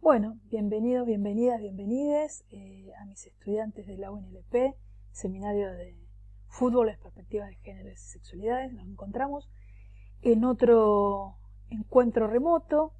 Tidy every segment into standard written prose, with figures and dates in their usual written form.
Bueno, bienvenidos, bienvenidas, bienvenides a mis estudiantes de la UNLP, Seminario de Fútbol, Perspectivas de Géneros y Sexualidades. Nos encontramos en otro encuentro remoto.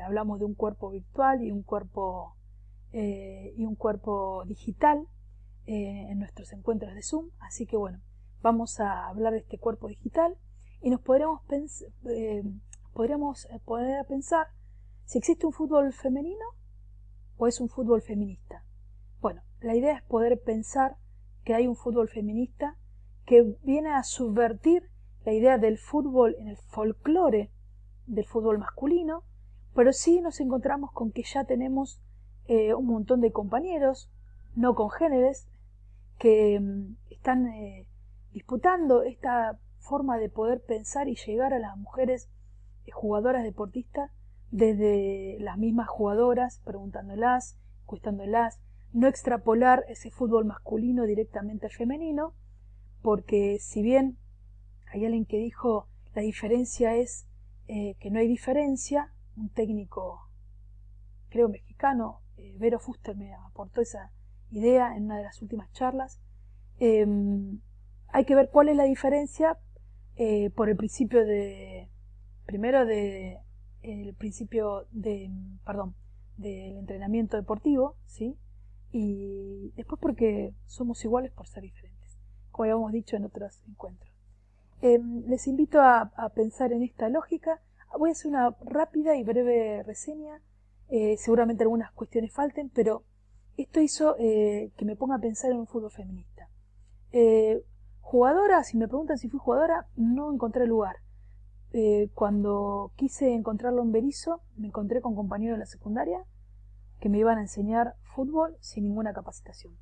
Hablamos de un cuerpo virtual y un cuerpo digital en nuestros encuentros de Zoom. Así que bueno, vamos a hablar de este cuerpo digital y nos podríamos poner a pensar si existe un fútbol femenino o es un fútbol feminista. Bueno, la idea es poder pensar que hay un fútbol feminista que viene a subvertir la idea del fútbol en el folclore del fútbol masculino, pero sí nos encontramos con que ya tenemos un montón de compañeros no congéneres que están disputando esta forma de poder pensar y llegar a las mujeres jugadoras deportistas desde las mismas jugadoras, preguntándolas, cuestionándolas, no extrapolar ese fútbol masculino directamente al femenino, porque si bien hay alguien que dijo la diferencia es que no hay diferencia, un técnico, creo mexicano, Vero Fuster me aportó esa idea en una de las últimas charlas, hay que ver cuál es la diferencia por el principio del entrenamiento deportivo, ¿sí? Y después porque somos iguales por ser diferentes, como habíamos dicho en otros encuentros. Les invito a pensar en esta lógica. Voy a hacer una rápida y breve reseña, seguramente algunas cuestiones falten, pero esto hizo que me ponga a pensar en un fútbol feminista. Jugadora, si me preguntan si fui jugadora, no encontré lugar. Cuando quise encontrarlo en Berisso, me encontré con compañeros de la secundaria que me iban a enseñar fútbol sin ninguna capacitación.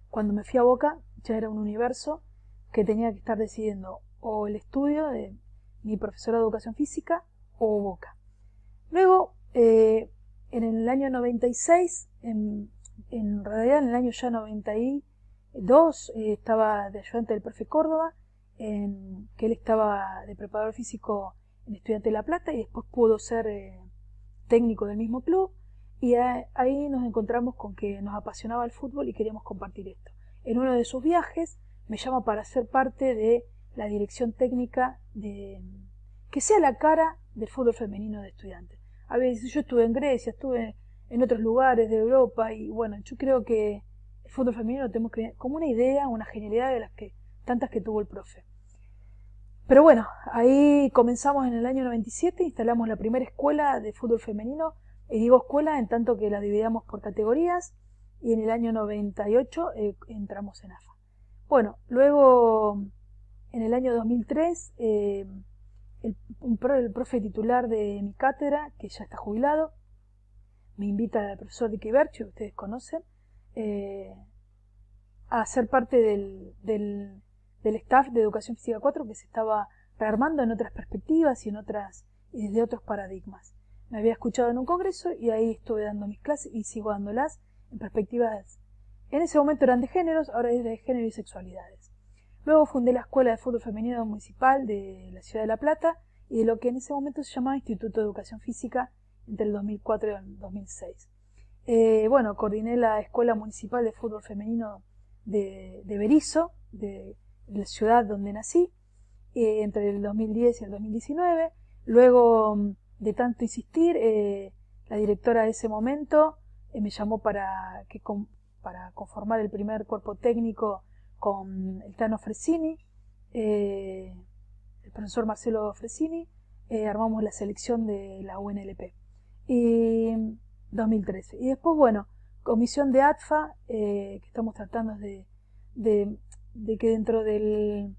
Cuando me fui a Boca, ya era un universo que tenía que estar decidiendo o el estudio de mi profesora de educación física o Boca. Luego, en el año 96, en realidad en el año ya 92, estaba de ayudante del profe Córdoba, que él estaba de preparador físico en Estudiantes de La Plata y después pudo ser técnico del mismo club, y ahí nos encontramos con que nos apasionaba el fútbol y queríamos compartir esto. En uno de sus viajes me llama para ser parte de la dirección técnica que sea la cara del fútbol femenino de Estudiantes. A veces yo estuve en Grecia, estuve en otros lugares de Europa y bueno, yo creo que el fútbol femenino lo tenemos que ver como una idea, una genialidad de las tantas que tuvo el profe. Pero bueno, ahí comenzamos en el año 97, instalamos la primera escuela de fútbol femenino, y digo escuela en tanto que la dividíamos por categorías, y en el año 98 entramos en AFA. Bueno, luego en el año 2003 el profe titular de mi cátedra, que ya está jubilado, me invita al profesor Dicky Berchi, que ustedes conocen, a ser parte del staff de Educación Física 4 que se estaba rearmando en otras perspectivas y desde otros paradigmas. Me había escuchado en un congreso y ahí estuve dando mis clases y sigo dándolas en perspectivas. En ese momento eran de géneros, ahora es de género y sexualidades. Luego fundé la Escuela de Fútbol Femenino Municipal de la Ciudad de La Plata y de lo que en ese momento se llamaba Instituto de Educación Física entre el 2004 y el 2006. Bueno, coordiné la Escuela Municipal de Fútbol Femenino de Berisso, de la ciudad donde nací, entre el 2010 y el 2019. Luego, de tanto insistir, la directora de ese momento me llamó para conformar el primer cuerpo técnico con el Tano Fresini, el profesor Marcelo Fresini, armamos la selección de la UNLP. Y 2013. Y después, bueno, comisión de ATFA, que estamos tratando de que dentro de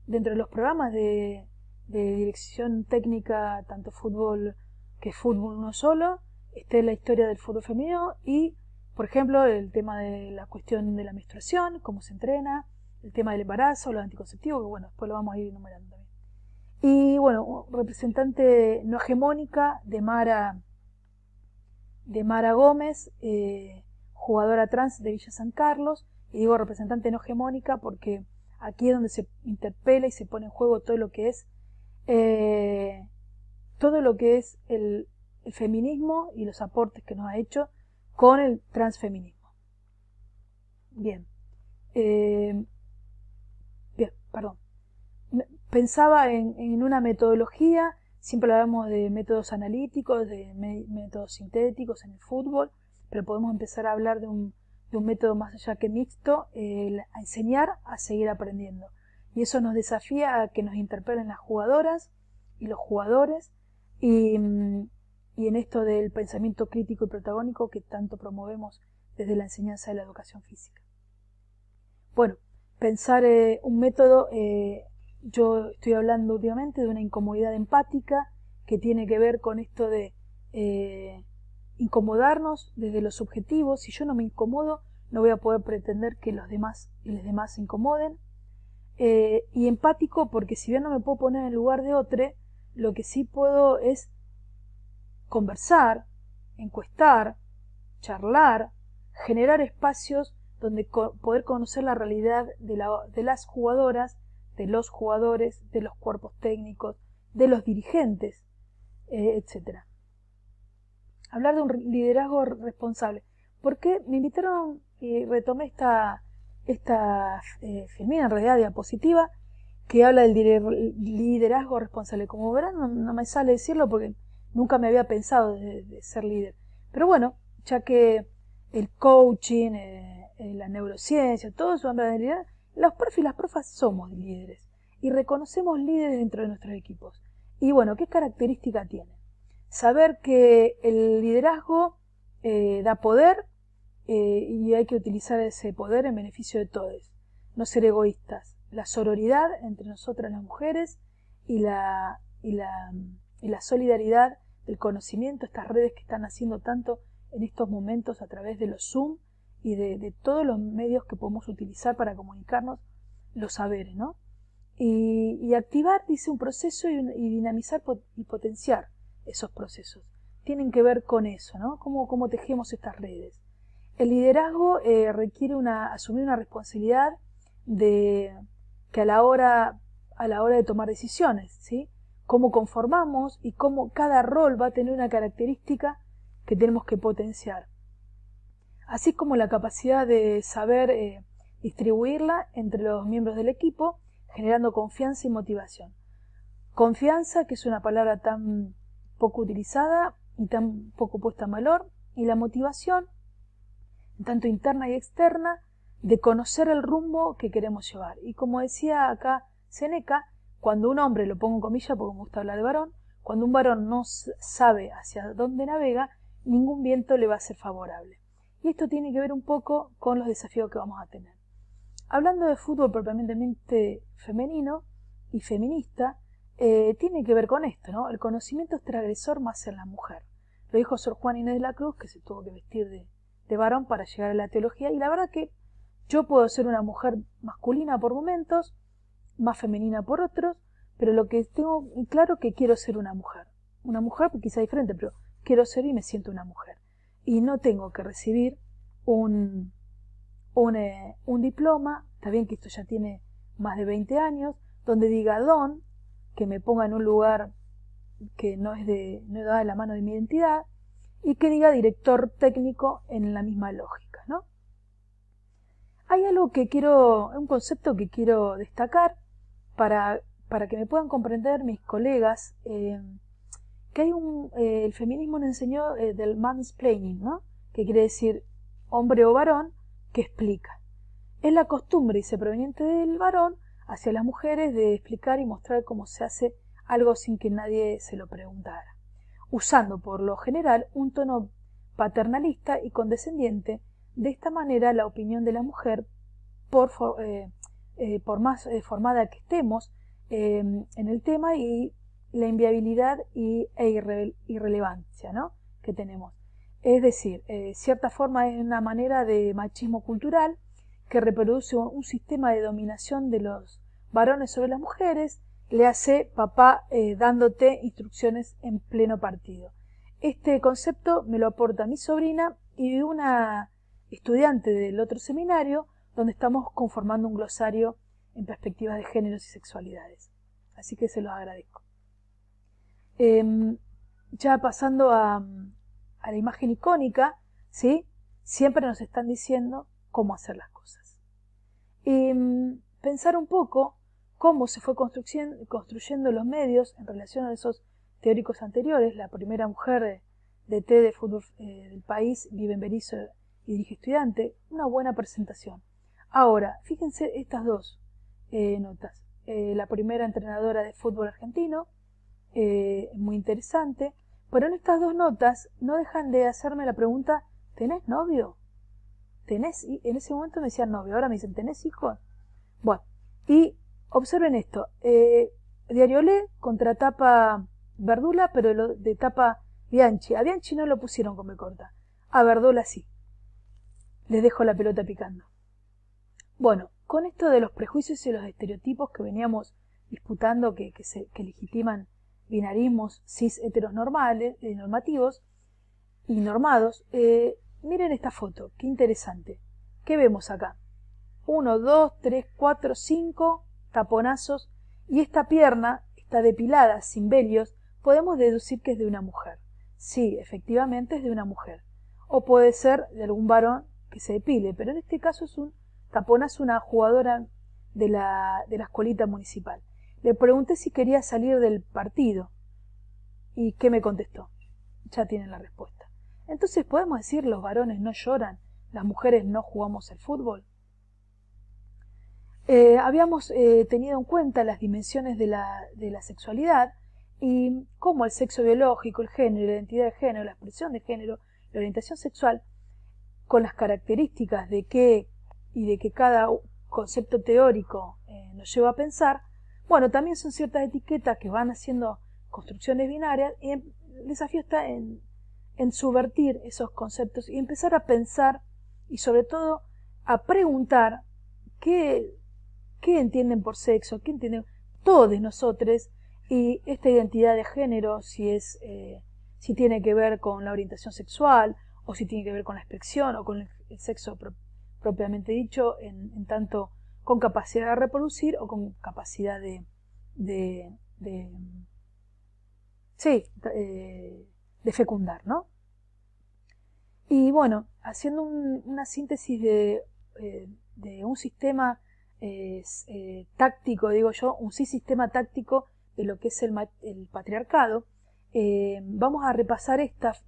los programas de dirección técnica, tanto fútbol que fútbol uno solo, esté la historia del fútbol femenino y, por ejemplo, el tema de la cuestión de la menstruación, cómo se entrena, el tema del embarazo, los anticonceptivos, que bueno, después lo vamos a ir enumerando también. Y bueno, representante no hegemónica de Mara Gómez, jugadora trans de Villa San Carlos, y digo representante no hegemónica porque aquí es donde se interpela y se pone en juego todo lo que es el el feminismo y los aportes que nos ha hecho con el transfeminismo. Bien, perdón. Pensaba en una metodología, siempre hablamos de métodos analíticos, de métodos sintéticos en el fútbol, pero podemos empezar a hablar de un método más allá que mixto, a enseñar a seguir aprendiendo. Y eso nos desafía a que nos interpelen las jugadoras y los jugadores, y en esto del pensamiento crítico y protagónico que tanto promovemos desde la enseñanza de la educación física. Bueno, pensar un método, yo estoy hablando últimamente de una incomodidad empática que tiene que ver con esto de incomodarnos desde los subjetivos. Si yo no me incomodo, no voy a poder pretender que los demás se incomoden. Y empático porque si bien no me puedo poner en el lugar de otro, lo que sí puedo es conversar, encuestar, charlar, generar espacios donde poder conocer la realidad de las jugadoras, de los jugadores, de los cuerpos técnicos, de los dirigentes, etc. Hablar de un liderazgo responsable. ¿Por qué me invitaron y retomé esta filmina, en realidad diapositiva, que habla del liderazgo responsable? Como verán, no me sale decirlo porque nunca me había pensado de ser líder. Pero bueno, ya que el coaching, la neurociencia, todo eso habla de liderazgo, los profes y las profas somos líderes y reconocemos líderes dentro de nuestros equipos. Y bueno, ¿qué característica tiene? Saber que el liderazgo da poder y hay que utilizar ese poder en beneficio de todos. No ser egoístas. La sororidad entre nosotras las mujeres y la solidaridad del conocimiento, estas redes que están haciendo tanto en estos momentos a través de los Zoom y de todos los medios que podemos utilizar para comunicarnos los saberes, ¿no? Y activar, dice, un proceso y dinamizar y potenciar esos procesos. Tienen que ver con eso, ¿no? Cómo tejemos estas redes. El liderazgo requiere asumir una responsabilidad que a la hora de tomar decisiones, ¿sí? Cómo conformamos y cómo cada rol va a tener una característica que tenemos que potenciar. Así como la capacidad de saber distribuirla entre los miembros del equipo, generando confianza y motivación. Confianza, que es una palabra tan poco utilizada y tan poco puesta en valor, y la motivación, tanto interna y externa, de conocer el rumbo que queremos llevar. Y como decía acá Seneca, cuando un hombre, lo pongo en comillas porque me gusta hablar de varón, cuando un varón no sabe hacia dónde navega, ningún viento le va a ser favorable. Y esto tiene que ver un poco con los desafíos que vamos a tener. Hablando de fútbol propiamente femenino y feminista, tiene que ver con esto, ¿no? El conocimiento es transgresor más en la mujer. Lo dijo Sor Juana Inés de la Cruz, que se tuvo que vestir de varón para llegar a la teología, y la verdad que yo puedo ser una mujer masculina por momentos, más femenina por otros, pero lo que tengo claro es que quiero ser una mujer quizá diferente, pero quiero ser y me siento una mujer. Y no tengo que recibir un diploma, está bien que esto ya tiene más de 20 años, donde diga don, que me ponga en un lugar que no da de la mano de mi identidad, y que diga director técnico en la misma lógica, ¿no? Hay un concepto que quiero destacar para que me puedan comprender mis colegas, que hay el feminismo nos enseñó del mansplaining, ¿no? Que quiere decir hombre o varón que explica. Es la costumbre, dice, proveniente del varón hacia las mujeres de explicar y mostrar cómo se hace algo sin que nadie se lo preguntara, usando por lo general un tono paternalista y condescendiente. De esta manera la opinión de la mujer, por más formada que estemos en el tema, y la inviabilidad e irrelevancia, ¿no?, que tenemos. Es decir, cierta forma es una manera de machismo cultural que reproduce un sistema de dominación de los varones sobre las mujeres, le hace papá dándote instrucciones en pleno partido. Este concepto me lo aporta mi sobrina y una estudiante del otro seminario, donde estamos conformando un glosario en perspectivas de géneros y sexualidades. Así que se los agradezco. ya pasando a la imagen icónica, ¿sí? Siempre nos están diciendo cómo hacer las cosas. Y pensar un poco cómo se fue construyendo los medios en relación a esos teóricos anteriores. La primera mujer de T de fútbol del país vive en Berisso y dirige Estudiante. Una buena presentación. Ahora, fíjense estas dos notas. La primera entrenadora de fútbol argentino, muy interesante, pero en estas dos notas no dejan de hacerme la pregunta, ¿tenés novio? ¿Tenés? Y en ese momento me decían novio, ahora me dicen, ¿tenés hijos? Bueno, y observen esto, Diario Olé contratapa Verdula, pero de tapa Bianchi. A Bianchi no lo pusieron con B corta, a Verdula sí. Les dejo la pelota picando. Bueno, con esto de los prejuicios y los estereotipos que veníamos disputando, que legitiman binarismos cis heteronormales, normativos y normados, miren esta foto, qué interesante. ¿Qué vemos acá? 1, 2, 3, 4, 5 taponazos y esta pierna está depilada, sin vellos, podemos deducir que es de una mujer. Sí, efectivamente es de una mujer. O puede ser de algún varón que se depile, pero en este caso es un taponazo, una jugadora de la escuelita municipal. Le pregunté si quería salir del partido y ¿qué me contestó? Ya tienen la respuesta. Entonces, ¿podemos decir los varones no lloran, las mujeres no jugamos al fútbol? Habíamos tenido en cuenta las dimensiones de la sexualidad y cómo el sexo biológico, el género, la identidad de género, la expresión de género, la orientación sexual, con las características de que cada concepto teórico nos lleva a pensar, bueno, también son ciertas etiquetas que van haciendo construcciones binarias y el desafío está en subvertir esos conceptos y empezar a pensar y sobre todo a preguntar qué entienden por sexo, qué entienden todos nosotros y esta identidad de género, si tiene que ver con la orientación sexual o si tiene que ver con la expresión o con el sexo propiamente dicho, en tanto con capacidad de reproducir o con capacidad de fecundar, ¿no? Y bueno, haciendo una síntesis de un sistema táctico, digo yo, un sistema táctico de lo que es el patriarcado, vamos a repasar estas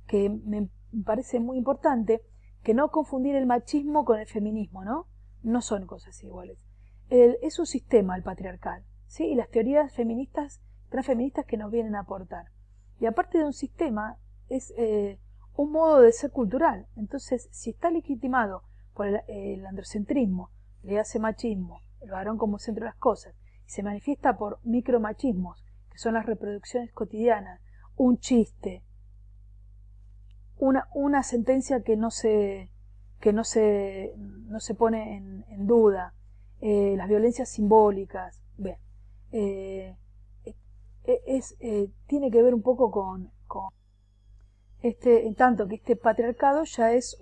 que me parece muy importante, que no confundir el machismo con el feminismo, ¿no? No son cosas iguales. Es un sistema el patriarcal, ¿sí? Y las teorías feministas, transfeministas que nos vienen a aportar. Y aparte de un sistema, es un modo de ser cultural. Entonces, si está legitimado por el androcentrismo, le hace machismo, el varón como centro de las cosas, y se manifiesta por micromachismos, que son las reproducciones cotidianas, un chiste, una sentencia que no se pone en duda, las violencias simbólicas, bien, tiene que ver un poco con en tanto que este patriarcado ya es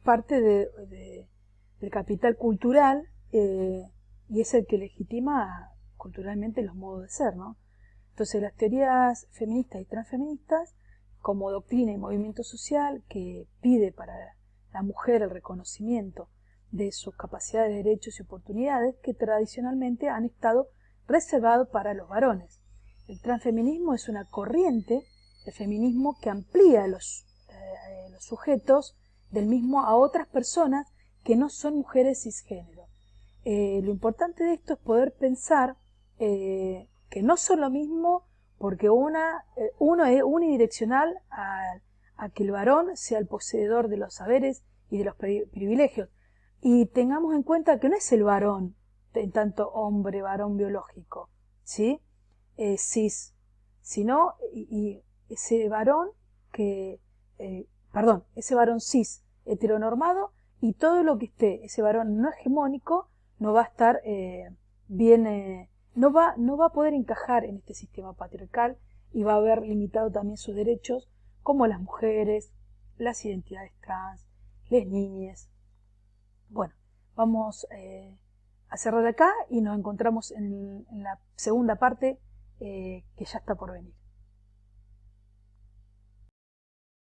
parte del capital cultural y es el que legitima culturalmente los modos de ser, ¿no? Entonces las teorías feministas y transfeministas como doctrina y movimiento social que pide para la mujer el reconocimiento de sus capacidades, derechos y oportunidades que tradicionalmente han estado reservados para los varones. El transfeminismo es una corriente de feminismo que amplía los sujetos del mismo a otras personas que no son mujeres cisgénero. Lo importante de esto es poder pensar que no son lo mismo porque uno es unidireccional a que el varón sea el poseedor de los saberes y de los privilegios. Y tengamos en cuenta que no es el varón, en tanto hombre, varón biológico, ¿sí? Cis, sino y ese varón ese varón cis heteronormado y todo lo que esté, ese varón no hegemónico, no va a estar no va a poder encajar en este sistema patriarcal y va a haber limitado también sus derechos, como las mujeres, las identidades trans, las niñas. Bueno, vamos a cerrar acá y nos encontramos en la segunda parte que ya está por venir.